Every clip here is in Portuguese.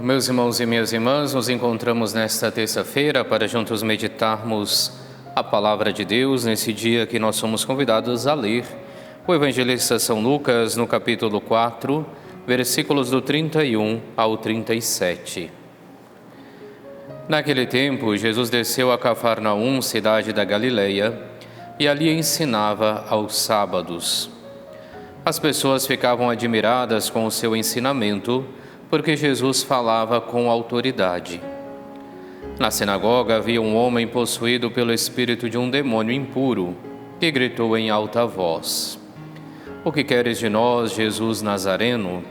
Meus irmãos e minhas irmãs, nos encontramos nesta terça-feira para juntos meditarmos a Palavra de Deus, nesse dia que nós somos convidados a ler o Evangelista São Lucas, no capítulo 4, versículos do 31 ao 37. Naquele tempo, Jesus desceu a Cafarnaum, cidade da Galileia, e ali ensinava aos sábados. As pessoas ficavam admiradas com o seu ensinamento, porque Jesus falava com autoridade. Na sinagoga havia um homem possuído pelo espírito de um demônio impuro, que gritou em alta voz: "O que queres de nós, Jesus Nazareno?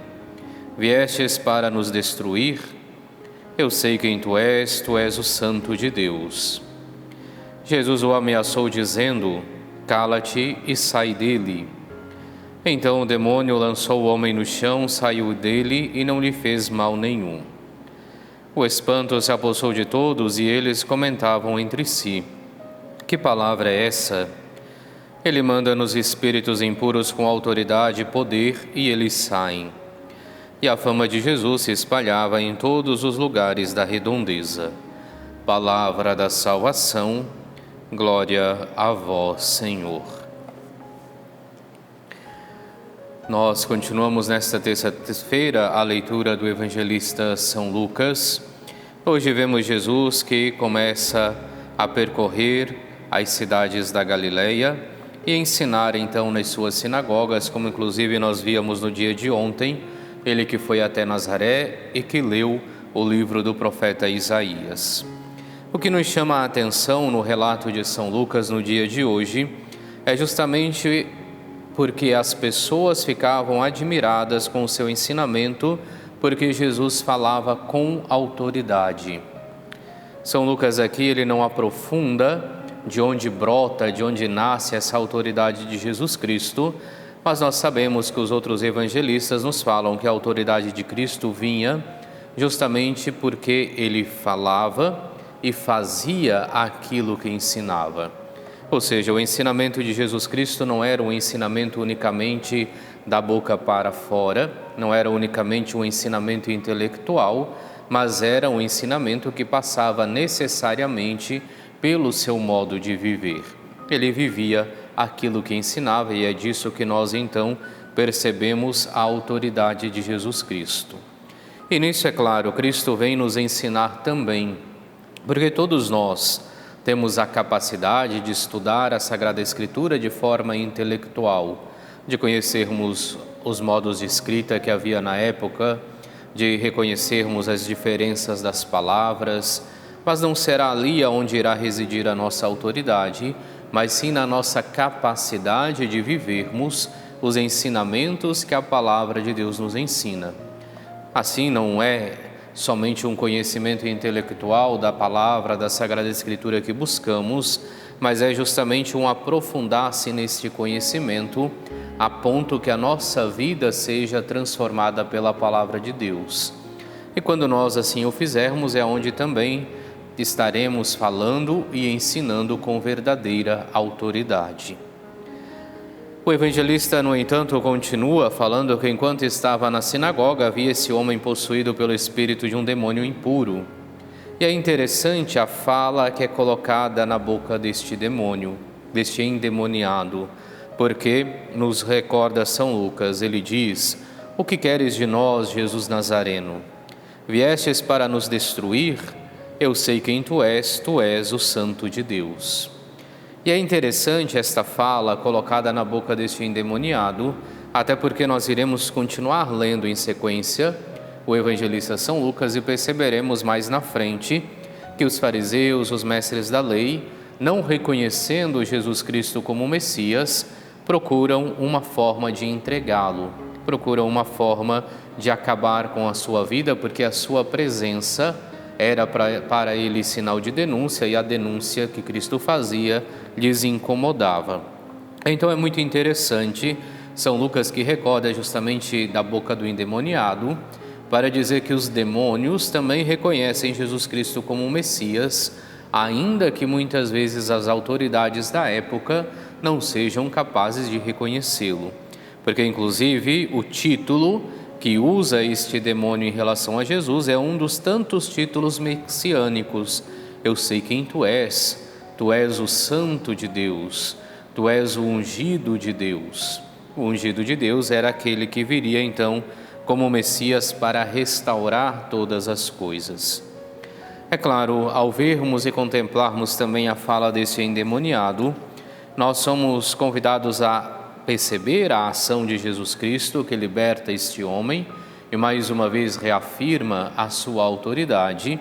Viestes para nos destruir? Eu sei quem tu és o Santo de Deus." Jesus o ameaçou dizendo: "Cala-te e sai dele." Então o demônio lançou o homem no chão, saiu dele e não lhe fez mal nenhum. O espanto se apossou de todos e eles comentavam entre si: "Que palavra é essa? Ele manda nos espíritos impuros com autoridade e poder e eles saem." E a fama de Jesus se espalhava em todos os lugares da redondeza. Palavra da salvação, glória a vós, Senhor. Nós continuamos nesta terça-feira a leitura do Evangelista São Lucas. Hoje vemos Jesus que começa a percorrer as cidades da Galileia e ensinar então nas suas sinagogas, como inclusive nós víamos no dia de ontem, ele que foi até Nazaré e que leu o livro do profeta Isaías. O que nos chama a atenção no relato de São Lucas no dia de hoje é justamente porque as pessoas ficavam admiradas com o seu ensinamento, porque Jesus falava com autoridade. São Lucas aqui, ele não aprofunda de onde brota, de onde nasce essa autoridade de Jesus Cristo, mas nós sabemos que os outros evangelistas nos falam que a autoridade de Cristo vinha justamente porque ele falava e fazia aquilo que ensinava. Ou seja, o ensinamento de Jesus Cristo não era um ensinamento unicamente da boca para fora, não era unicamente um ensinamento intelectual, mas era um ensinamento que passava necessariamente pelo seu modo de viver. Ele vivia aquilo que ensinava e é disso que nós então percebemos a autoridade de Jesus Cristo. E nisso, é claro, Cristo vem nos ensinar também, porque todos nós temos a capacidade de estudar a Sagrada Escritura de forma intelectual, de conhecermos os modos de escrita que havia na época, de reconhecermos as diferenças das palavras, mas não será ali onde irá residir a nossa autoridade, mas sim na nossa capacidade de vivermos os ensinamentos que a Palavra de Deus nos ensina. Assim, não é somente um conhecimento intelectual da palavra, da Sagrada Escritura que buscamos, mas é justamente um aprofundar-se neste conhecimento a ponto que a nossa vida seja transformada pela palavra de Deus. E quando nós assim o fizermos, é onde também estaremos falando e ensinando com verdadeira autoridade. O evangelista, no entanto, continua falando que enquanto estava na sinagoga havia esse homem possuído pelo espírito de um demônio impuro. E é interessante a fala que é colocada na boca deste demônio, deste endemoniado, porque nos recorda São Lucas, ele diz: "O que queres de nós, Jesus Nazareno? Viestes para nos destruir? Eu sei quem tu és o Santo de Deus." E é interessante esta fala colocada na boca deste endemoniado, até porque nós iremos continuar lendo em sequência o evangelista São Lucas e perceberemos mais na frente que os fariseus, os mestres da lei, não reconhecendo Jesus Cristo como Messias, procuram uma forma de entregá-lo, procuram uma forma de acabar com a sua vida, porque a sua presença era para ele sinal de denúncia e a denúncia que Cristo fazia lhes incomodava. Então é muito interessante São Lucas que recorda justamente da boca do endemoniado para dizer que os demônios também reconhecem Jesus Cristo como Messias, ainda que muitas vezes as autoridades da época não sejam capazes de reconhecê-lo. Porque inclusive o título que usa este demônio em relação a Jesus é um dos tantos títulos messiânicos. Eu sei quem tu és o Santo de Deus, tu és o ungido de Deus. O ungido de Deus era aquele que viria então como Messias para restaurar todas as coisas. É claro, ao vermos e contemplarmos também a fala desse endemoniado, nós somos convidados a perceber a ação de Jesus Cristo que liberta este homem e mais uma vez reafirma a sua autoridade,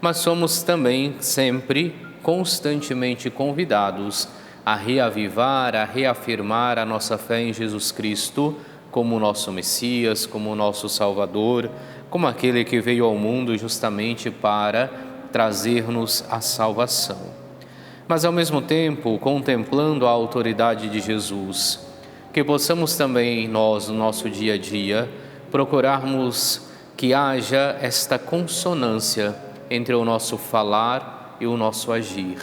mas somos também sempre constantemente convidados a reavivar, a reafirmar a nossa fé em Jesus Cristo como nosso Messias, como nosso Salvador, como aquele que veio ao mundo justamente para trazer-nos a salvação. Mas ao mesmo tempo, contemplando a autoridade de Jesus, que possamos também nós, no nosso dia a dia, procurarmos que haja esta consonância entre o nosso falar e o nosso agir,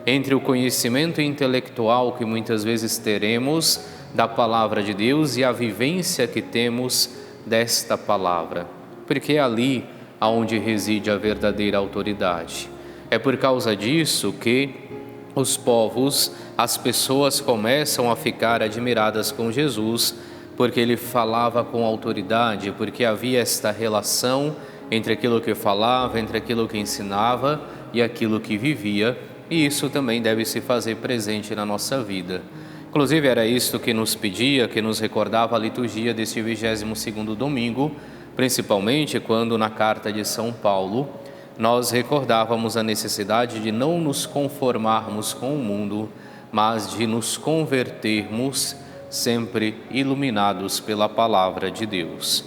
entre o conhecimento intelectual que muitas vezes teremos da palavra de Deus e a vivência que temos desta palavra, porque é ali aonde reside a verdadeira autoridade. É por causa disso que os povos, as pessoas começam a ficar admiradas com Jesus, porque ele falava com autoridade, porque havia esta relação entre aquilo que falava, entre aquilo que ensinava e aquilo que vivia, e isso também deve se fazer presente na nossa vida. Inclusive era isto que nos pedia, que nos recordava a liturgia deste 22º domingo, principalmente quando na carta de São Paulo nós recordávamos a necessidade de não nos conformarmos com o mundo, mas de nos convertermos sempre iluminados pela palavra de Deus.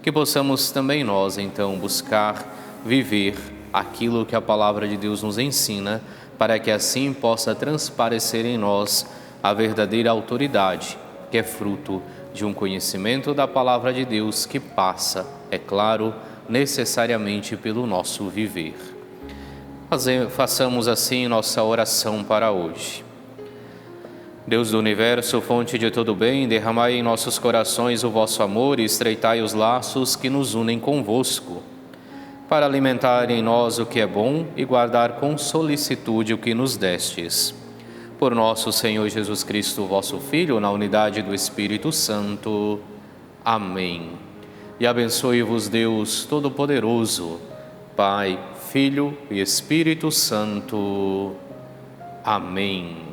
Que possamos também nós, então, buscar viver aquilo que a palavra de Deus nos ensina, para que assim possa transparecer em nós a verdadeira autoridade, que é fruto de um conhecimento da palavra de Deus que passa, é claro, necessariamente pelo nosso viver. Façamos assim nossa oração para hoje. Deus do Universo, fonte de todo bem, derramai em nossos corações o vosso amor e estreitai os laços que nos unem convosco, para alimentar em nós o que é bom e guardar com solicitude o que nos destes. Por nosso Senhor Jesus Cristo, vosso Filho, na unidade do Espírito Santo. Amém. E abençoe-vos Deus Todo-Poderoso, Pai, Filho e Espírito Santo. Amém.